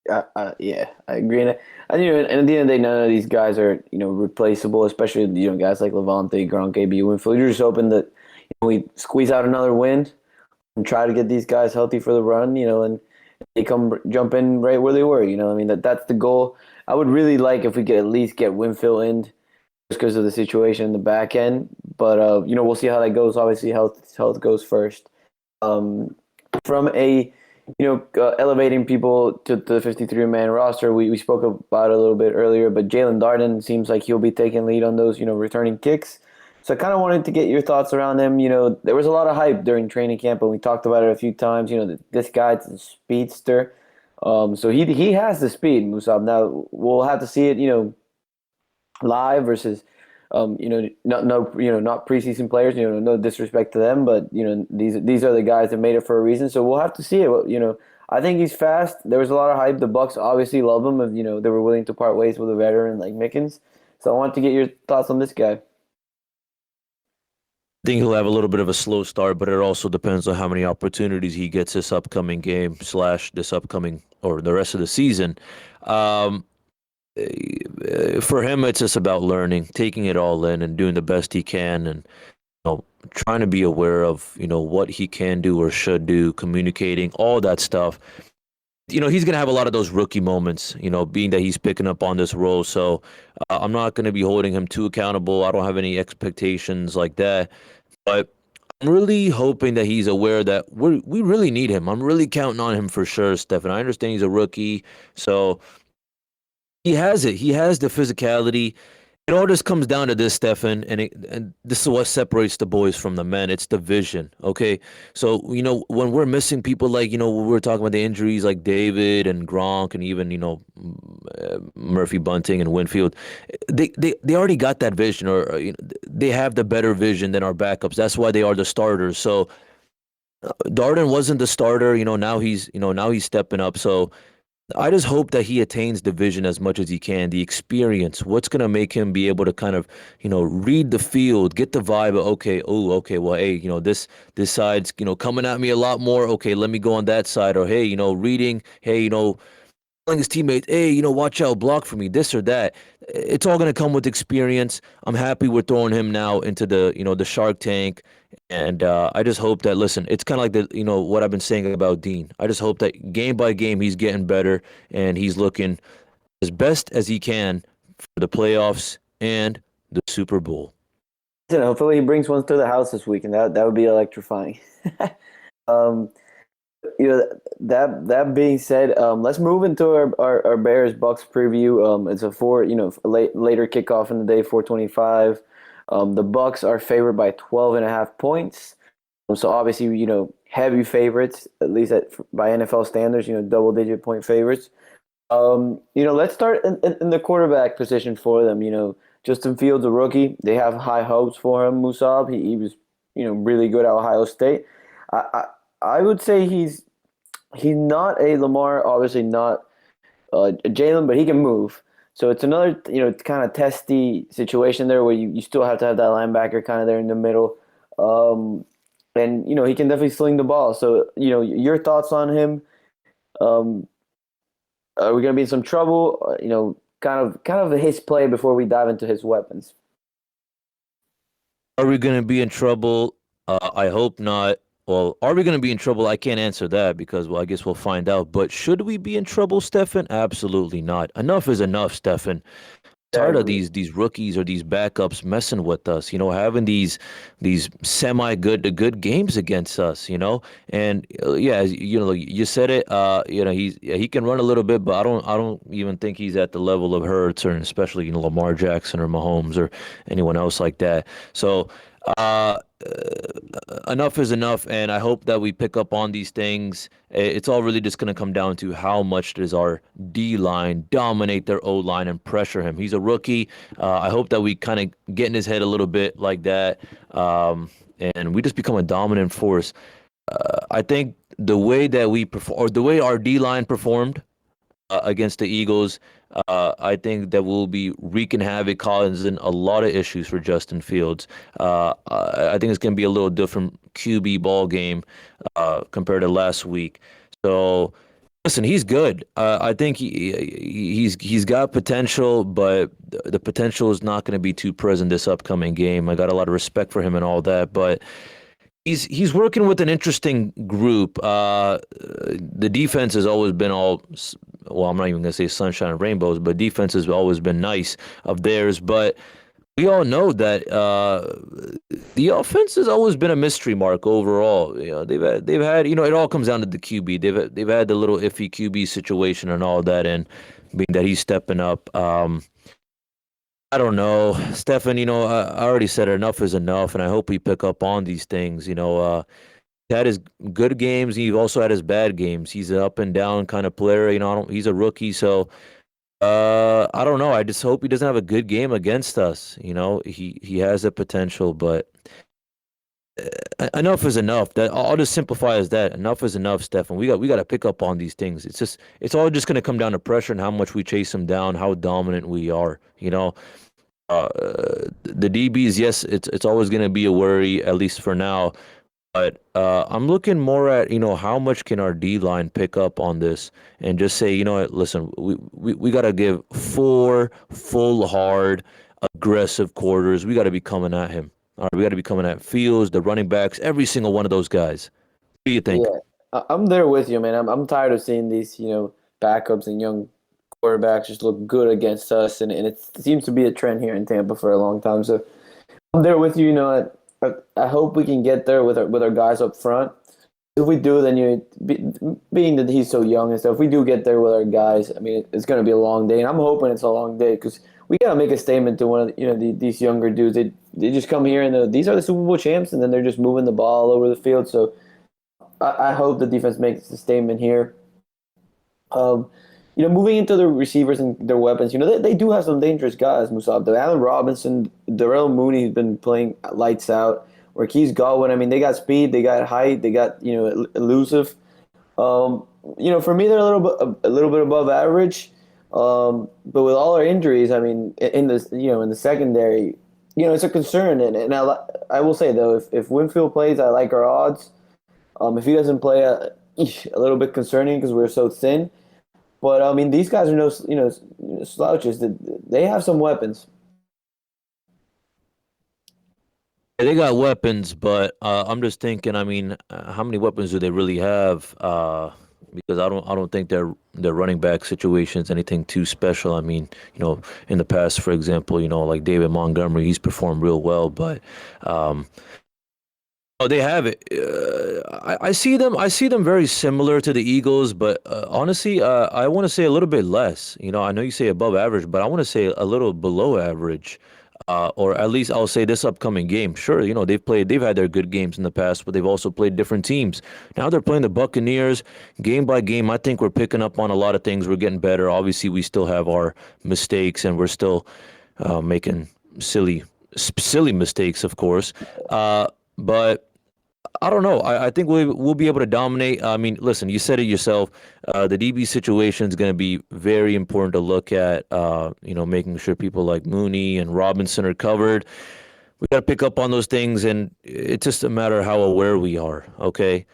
Yeah, I agree. And at the end of the day, none of these guys are, replaceable, especially, guys like Levante, Gronk, AB, Winfield. You're just hoping that we squeeze out another win and try to get these guys healthy for the run, and they jump in right where they were. That's the goal. I would really like if we could at least get Winfield in just because of the situation in the back end. But, we'll see how that goes. Obviously, health goes first. From a, elevating people to the 53-man roster, we spoke about it a little bit earlier, but Jalen Darden seems like he'll be taking lead on those, returning kicks. So I kind of wanted to get your thoughts around him. There was a lot of hype during training camp, and we talked about it a few times. This guy's a speedster. So he has the speed, Musaab. Now, we'll have to see it, live versus, not preseason players. No disrespect to them, but these are the guys that made it for a reason. So we'll have to see it. I think he's fast. There was a lot of hype. The Bucs obviously love him. If they were willing to part ways with a veteran like Mickens. So I wanted to get your thoughts on this guy. I think he'll have a little bit of a slow start, but it also depends on how many opportunities he gets this upcoming game / this upcoming or the rest of the season. For him, it's just about learning, taking it all in, and doing the best he can, and trying to be aware of what he can do or should do, communicating, all that stuff. He's gonna have a lot of those rookie moments. Being that he's picking up on this role, so I'm not gonna be holding him too accountable. I don't have any expectations like that, but I'm really hoping that he's aware that we really need him. I'm really counting on him for sure, Stefan. I understand he's a rookie, so. He has it. He has the physicality. It all just comes down to this, Stefan, and this is what separates the boys from the men. It's the vision, okay? So, when we're missing people like, when we're talking about the injuries like David and Gronk and even, Murphy Bunting and Winfield, they already got that vision, or they have the better vision than our backups. That's why they are the starters. So Darden wasn't the starter, now he's stepping up. So I just hope that he attains the vision as much as he can, the experience, what's going to make him be able to kind of, read the field, get the vibe of, okay, well, hey, this side's, coming at me a lot more. Okay, let me go on that side. Or, hey, reading, hey, telling his teammates, hey, watch out, block for me, this or that. It's all going to come with experience. I'm happy we're throwing him now into the, the Shark Tank. And I just hope that, listen, it's kind of like what I've been saying about Dean. I just hope that game by game he's getting better and he's looking as best as he can for the playoffs and the Super Bowl. Hopefully he brings one to the house this week, and that would be electrifying. That being said, let's move into our Bears Bucs preview. It's a later kickoff in the day, 4:25. The Bucs are favored by 12.5 points. So obviously, heavy favorites, at least by NFL standards, double-digit point favorites. Let's start in the quarterback position for them. Justin Fields, a rookie. They have high hopes for him. Musaab, he was, really good at Ohio State. I would say he's not a Lamar, obviously not Jalen, but he can move. So it's another, kind of testy situation there where you still have to have that linebacker kind of there in the middle. And he can definitely sling the ball. So, your thoughts on him? Um, are we going to be in some trouble? Kind of his play before we dive into his weapons. Are we going to be in trouble? I hope not. Well, are we going to be in trouble? I can't answer that because, well, I guess we'll find out. But should we be in trouble, Stefan? Absolutely not. Enough is enough, Stefan. Tired of these rookies or these backups messing with us, having these semi good to good games against us, and yeah, you said it, he can run a little bit, but I don't even think he's at the level of Hurts or especially Lamar Jackson or Mahomes or anyone else like that. So uh enough is enough, and I hope that we pick up on these things. It's all really just going to come down to how much does our D line dominate their O line and pressure him. He's a rookie. I hope that we kind of get in his head a little bit like that, and we just become a dominant force. I think the way that we perform, or the way our D line performed against the Eagles, I think that we'll be wreaking havoc, causing a lot of issues for Justin Fields. I think it's going to be a little different QB ball game compared to last week. So, listen, he's good. I think he's got potential, but the potential is not going to be too present this upcoming game. I got a lot of respect for him and all that, but he's working with an interesting group. The defense has always been well, I'm not even going to say sunshine and rainbows, but defense has always been nice of theirs. But we all know that the offense has always been a mystery mark overall. They've had it all comes down to the QB. They've had the little iffy QB situation and all that, and being that he's stepping up. I don't know, Stefan. I already said enough is enough, and I hope we pick up on these things. He had his good games. He also had his bad games. He's an up and down kind of player. He's a rookie, so I don't know. I just hope he doesn't have a good game against us. He has the potential, but enough is enough. That I'll just simplify as that. Enough is enough, Stefan. We got to pick up on these things. It's all just going to come down to pressure and how much we chase him down, how dominant we are. The DBs, yes, it's always going to be a worry, at least for now. But I'm looking more at how much can our D line pick up on this and just say, what, listen, we got to give 4 full, hard, aggressive quarters. We got to be coming at him. All right, we got to be coming at Fields, the running backs, every single one of those guys. What do you think? Yeah, I'm there with you, man. I'm tired of seeing these backups and young quarterbacks just look good against us, and it seems to be a trend here in Tampa for a long time. So I'm there with you. I hope we can get there with our guys up front. If we do, then being that he's so young and stuff, if we do get there with our guys, I mean, it's going to be a long day, and I'm hoping it's a long day because we got to make a statement to one of these younger dudes. They just come here and these are the Super Bowl champs, and then they're just moving the ball all over the field. So I hope the defense makes a statement here. Moving into the receivers and their weapons, they do have some dangerous guys, Musaab. Allen Robinson, Darrell Mooney, who's been playing lights out. Marquise Godwin, I mean, they got speed, they got height, they got, elusive. For me, they're a little bit above average. But with all our injuries, I mean, in the secondary, it's a concern. And I will say, though, if Winfield plays, I like our odds. If he doesn't play, a little bit concerning because we're so thin. But I mean, these guys are no slouches. They have some weapons. They got weapons, but I'm just thinking. I mean, how many weapons do they really have? Because I don't think their running back situation is anything too special. I mean, in the past, for example, like David Montgomery, he's performed real well, but they have it. I see them. I see them very similar to the Eagles, but honestly, I want to say a little bit less. I know you say above average, but I want to say a little below average, or at least I'll say this upcoming game. Sure, they've had their good games in the past, but they've also played different teams. Now they're playing the Buccaneers game by game. I think we're picking up on a lot of things. We're getting better. Obviously, we still have our mistakes, and we're still making silly mistakes, of course. But I don't know. I think we'll be able to dominate. I mean, listen, you said it yourself. The DB situation is going to be very important to look at. Making sure people like Mooney and Robinson are covered. We got to pick up on those things, and it's just a matter of how aware we are. Okay.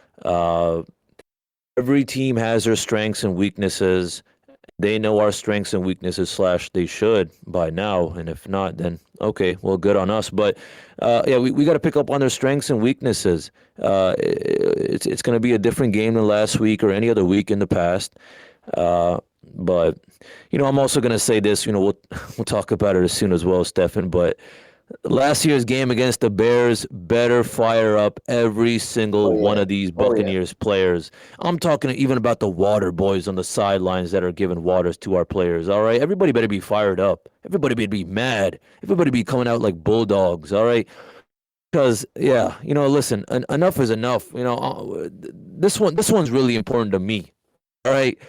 Every team has their strengths and weaknesses. They know our strengths and weaknesses, / they should by now. And if not, then okay, well, good on us. But yeah, we got to pick up on their strengths and weaknesses. It's going to be a different game than last week or any other week in the past. But I'm also going to say this. We'll talk about it as soon as well, Stephan. But last year's game against the Bears better fire up every single one of these Buccaneers players. I'm talking even about the water boys on the sidelines that are giving waters to our players, all right? Everybody better be fired up. Everybody better be mad. Everybody be coming out like bulldogs, all right? Because, listen, enough is enough. This one's really important to me, all right?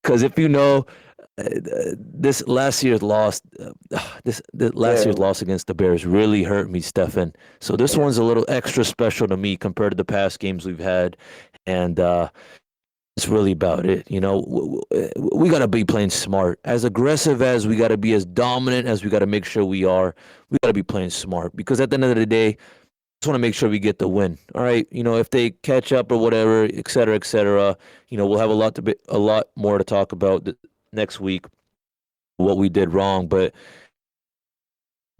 Because if this last year's loss, year's loss against the Bears really hurt me, Stephan. So this one's a little extra special to me compared to the past games we've had, and it's really about it. We got to be playing smart, as aggressive as we got to be, as dominant as we got to make sure we are. We got to be playing smart because at the end of the day, just want to make sure we get the win. All right, if they catch up or whatever, et cetera, we'll have a lot more to talk about next week, what we did wrong, but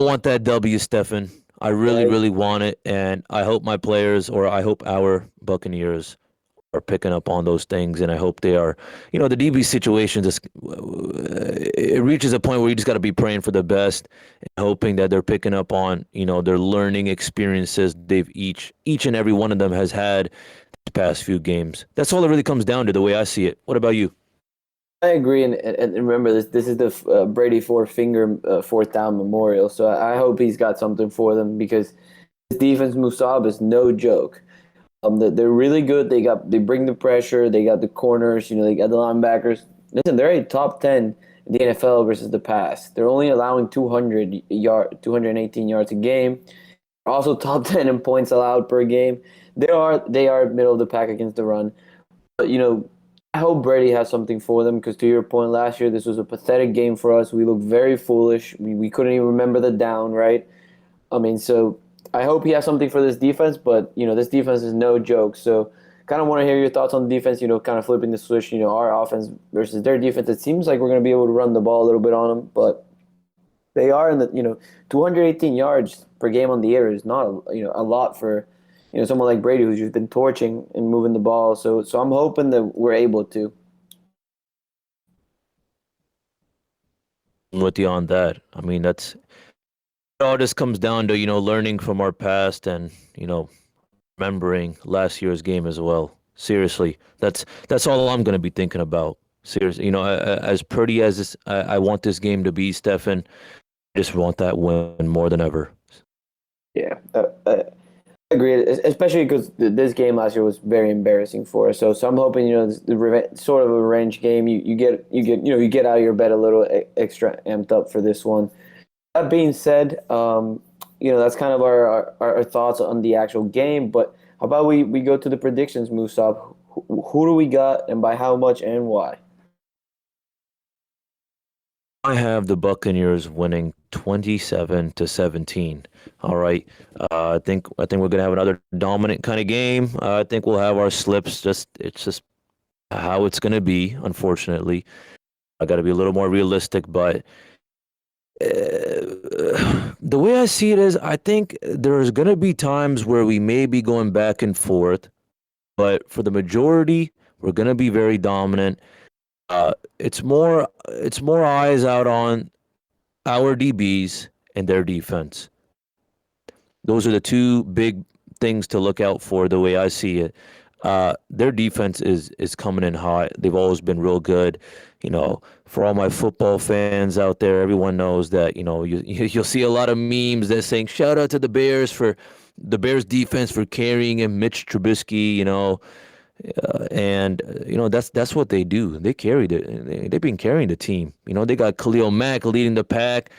I want that W, Stephan. I really, really want it, and I hope my players, or I hope our Buccaneers, are picking up on those things, and I hope they are. The DB situation it reaches a point where you just got to be praying for the best and hoping that they're picking up on their learning experiences they've each and every one of them has had the past few games. That's all it really comes down to, the way I see it. What about you? I agree, and remember this is the Brady fourth down memorial. So I hope he's got something for them because this defense, Musaab, is no joke. They're really good. They bring the pressure. They got the corners. They got the linebackers. Listen, they're a top 10 in the NFL versus the pass. They're only allowing 218 yards a game. They're also top 10 in points allowed per game. They are middle of the pack against the run. But I hope Brady has something for them because, to your point, last year this was a pathetic game for us. We looked very foolish. We couldn't even remember the down, right? So I hope he has something for this defense, but, this defense is no joke. So kind of want to hear your thoughts on the defense, kind of flipping the switch, our offense versus their defense. It seems like we're going to be able to run the ball a little bit on them, but they are in the, 218 yards per game on the air is not, a lot for someone like Brady who's just been torching and moving the ball. So I'm hoping that we're able to. I'm with you on that. I mean, it all just comes down to, learning from our past and, remembering last year's game as well. Seriously, that's all I'm going to be thinking about. Seriously, as pretty as I want this game to be, Stephan, I just want that win more than ever. Yeah. I agree, especially because this game last year was very embarrassing for us. So I'm hoping sort of a revenge game. You get out of your bed a little extra amped up for this one. That being said, that's kind of our thoughts on the actual game. But how about we go to the predictions, Musaab? Who do we got, and by how much, and why? I have the Buccaneers winning 27-17. All right. I think we're gonna have another dominant kind of game. I think we'll have our slips. It's just how it's gonna be. Unfortunately, I got to be a little more realistic. But the way I see it is, I think there's gonna be times where we may be going back and forth, but for the majority, we're gonna be very dominant. It's more eyes out on our DBs and their defense. Those are the two big things to look out for, the way I see it. Their defense is coming in hot. They've always been real good. For all my football fans out there, everyone knows that, you'll see a lot of memes that saying, shout out to the Bears for the Bears defense for carrying him, Mitch Trubisky, and that's what they do. They carried it. They've been carrying the team. They got Khalil Mack leading the pack.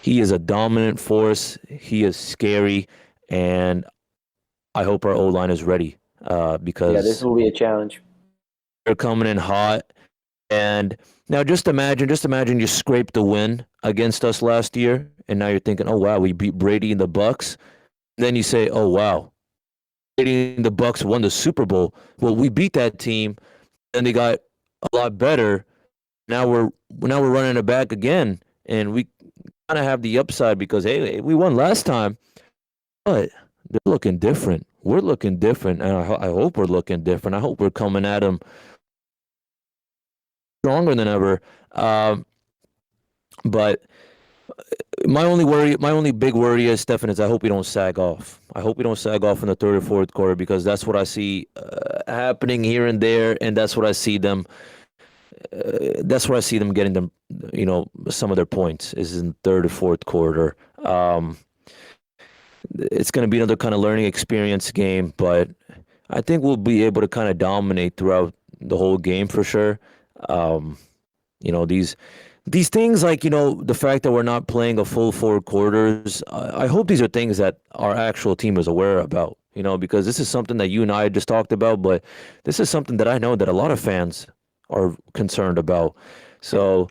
He is a dominant force. He is scary, and I hope our O-line is ready Yeah, this because will be a challenge. they're coming in hot. And now just imagine you scraped the win against us last year, and now you're thinking, oh wow, we beat Brady and the Bucs. Then you say, oh wow, Brady and the Bucs won the Super Bowl. Well, we beat that team, and they got a lot better. Now we're running it back again, and we kind of have the upside because hey, we won last time, but they're looking different. We're looking different, and I hope we're looking different. I hope we're coming at them stronger than ever. But my only big worry is Stefan is I hope we don't sag off. I hope we don't sag off in the third or fourth quarter because that's what I see happening here and there, and that's what I see them. That's where I see them getting them, some of their points is in third or fourth quarter. It's going to be another kind of learning experience game, but I think we'll be able to kind of dominate throughout the whole game for sure. Um, these things like the fact that we're not playing a full four quarters. I hope these are things that our actual team is aware about. Because this is something that you and I just talked about, but this is something that I know that a lot of fans are concerned about. So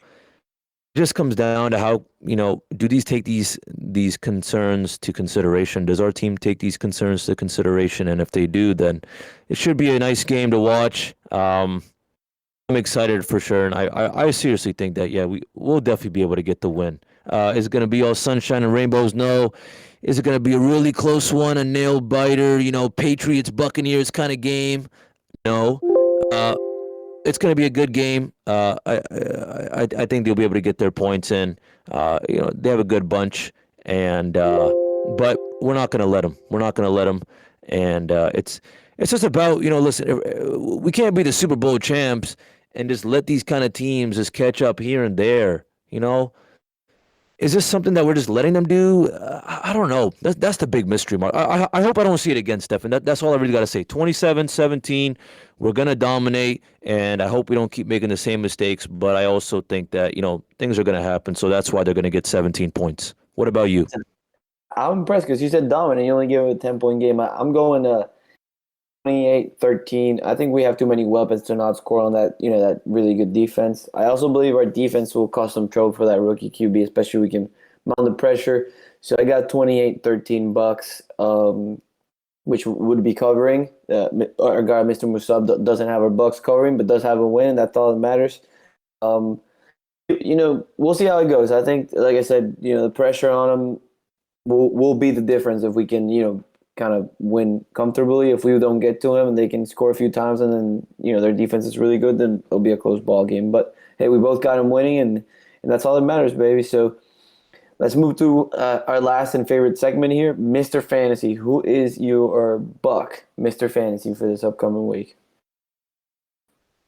it just comes down to how do these take these concerns to consideration? Does our team take these concerns to consideration? And if they do, then it should be a nice game to watch. I'm excited for sure, and I seriously think that we'll definitely be able to get the win. Is it going to be all sunshine and rainbows? No. Is it going to be a really close one, a nail biter? Patriots Buccaneers kind of game? No. It's going to be a good game. I think they'll be able to get their points in. They have a good bunch, and but we're not going to let them. We're not going to let them, and it's just about listen. We can't be the Super Bowl champs and just let these kind of teams just catch up here and there. Is this something that we're just letting them do? I don't know. That's the big mystery mark. I hope I don't see it again, Stefan. That's all I really got to say. 27-17, we're going to dominate, and I hope we don't keep making the same mistakes, but I also think that, things are going to happen, so that's why they're going to get 17 points. What about you? I'm impressed because you said dominant. You only gave it a 10-point game. I'm going to 28-13. I think we have too many weapons to not score on that, that really good defense. I also believe our defense will cause some trouble for that rookie QB, especially we can mount the pressure. So I got 28-13 Bucs, which would be covering. Our guy, Mr. Musaab, doesn't have our Bucs covering, but does have a win. That's all that matters. We'll see how it goes. I think, like I said, the pressure on them will be the difference if we can, kind of win comfortably. If we don't get to them and they can score a few times and then their defense is really good, then it'll be a close ball game. But hey, we both got them winning, and that's all that matters, baby. So let's move to our last and favorite segment here, Mr. Fantasy. Who is your Buck, Mr. Fantasy, for this upcoming week?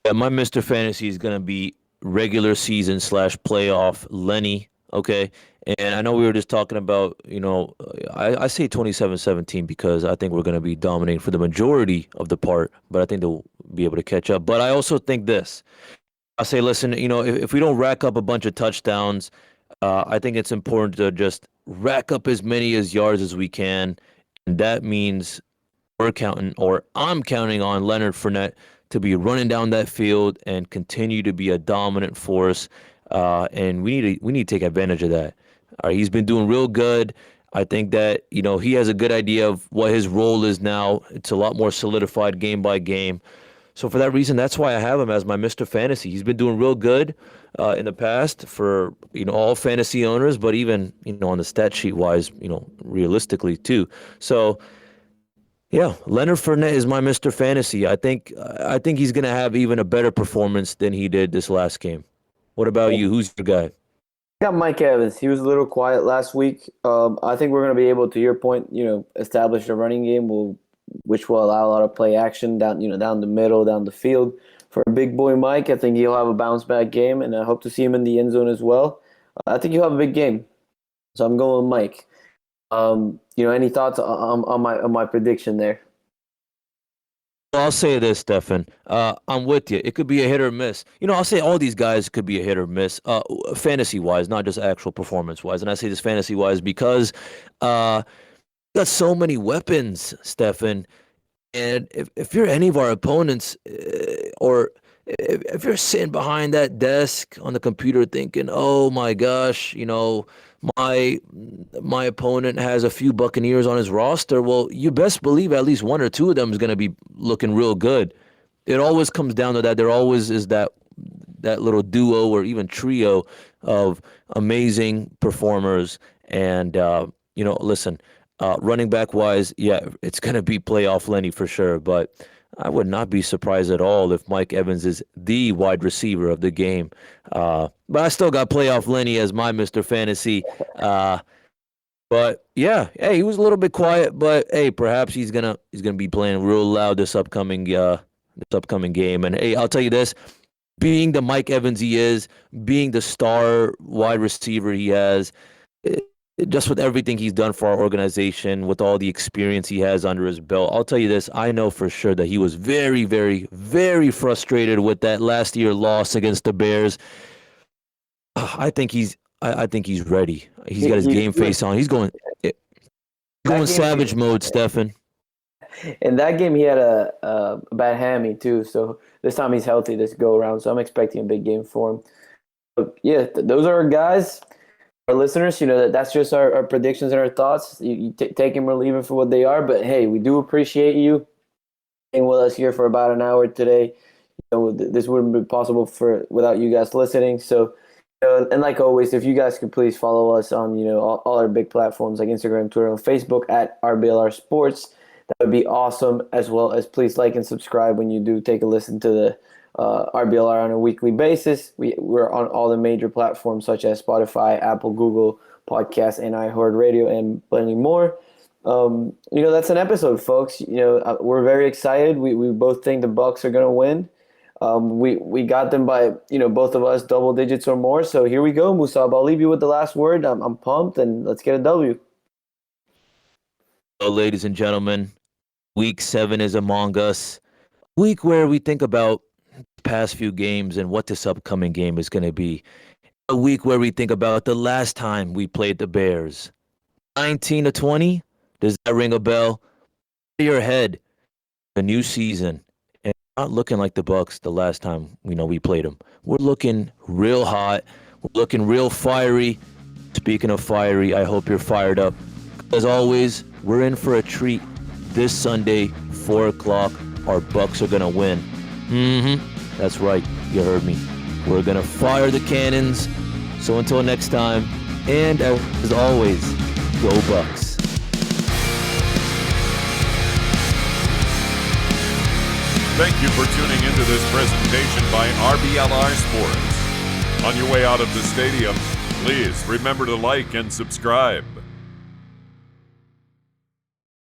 Yeah, my Mr. Fantasy is gonna be regular season / playoff Lenny. Okay. And I know we were just talking about, I say 27-17 because I think we're going to be dominating for the majority of the part, but I think they'll be able to catch up. But I also think this. I say, listen, if we don't rack up a bunch of touchdowns, I think it's important to just rack up as many as yards as we can. And that means I'm counting on Leonard Fournette to be running down that field and continue to be a dominant force. And we need to take advantage of that. He's been doing real good. I think that, he has a good idea of what his role is now. It's a lot more solidified game by game. So for that reason, that's why I have him as my Mr. Fantasy. He's been doing real good in the past for, all fantasy owners, but even, on the stat sheet wise, realistically too. So yeah, Leonard Fournette is my Mr. Fantasy. I think he's going to have even a better performance than he did this last game. What about you? Who's your guy? I got Mike Evans. He was a little quiet last week. I think we're going to be able, to your point, establish a running game, which will allow a lot of play action down the middle, down the field. For a big boy Mike, I think he'll have a bounce back game, and I hope to see him in the end zone as well. I think he'll have a big game, so I'm going with Mike. Any thoughts on my prediction there? I'll say this, Stefan. I'm with you. It could be a hit or miss. I'll say all these guys could be a hit or miss, fantasy-wise, not just actual performance-wise. And I say this fantasy-wise because got so many weapons, Stefan. And if you're any of our opponents, or if you're sitting behind that desk on the computer thinking, "Oh my gosh, my my opponent has a few Buccaneers on his roster," well, you best believe at least one or two of them is going to be looking real good. It always comes down to that. There always is that little duo or even trio of amazing performers. And listen, running back wise, yeah, it's going to be playoff Lenny for sure. But I would not be surprised at all if Mike Evans is the wide receiver of the game. But I still got playoff Lenny as my Mr. Fantasy. But yeah, hey, he was a little bit quiet, but hey, perhaps he's gonna be playing real loud this upcoming game. And hey, I'll tell you this: being the Mike Evans he is, being the star wide receiver he has, just with everything he's done for our organization, with all the experience he has under his belt, I'll tell you this: I know for sure that he was very, very, very frustrated with that last year loss against the Bears. I think he's ready. He's got his game face on. He's going savage mode, Stefan. In that game, he had a bad hammy too. So this time he's healthy this go around. So I'm expecting a big game for him. But yeah, those are our guys, our listeners. That's just our predictions and our thoughts. You take them or leave them for what they are. But hey, we do appreciate you being with us here for about an hour today. This wouldn't be possible without you guys listening. So. And like always, if you guys could please follow us on all our big platforms like Instagram, Twitter, and Facebook at RBLR Sports, that would be awesome. As well as please like and subscribe when you do take a listen to the RBLR on a weekly basis. We're on all the major platforms such as Spotify, Apple, Google Podcasts, and iHeartRadio, and plenty more. That's an episode, folks. We're very excited. We both think the Bucs are going to win. We got them by, both of us double digits or more. So here we go, Musaab. I'll leave you with the last word. I'm pumped, and let's get a W. So, ladies and gentlemen, Week 7 is among us. Week where we think about the past few games and what this upcoming game is going to be. A week where we think about the last time we played the Bears. 19-20. Does that ring a bell? To your head. A new season. Not looking like the Bucs the last time we played them. We're looking real hot. We're looking real fiery. Speaking of fiery, I hope you're fired up. As always, we're in for a treat this Sunday, 4 o'clock. Our Bucs are gonna win. That's right. You heard me. We're gonna fire the cannons. So until next time, and as always, go Bucs. Thank you for tuning into this presentation by RBLR Sports. On your way out of the stadium, please remember to like and subscribe.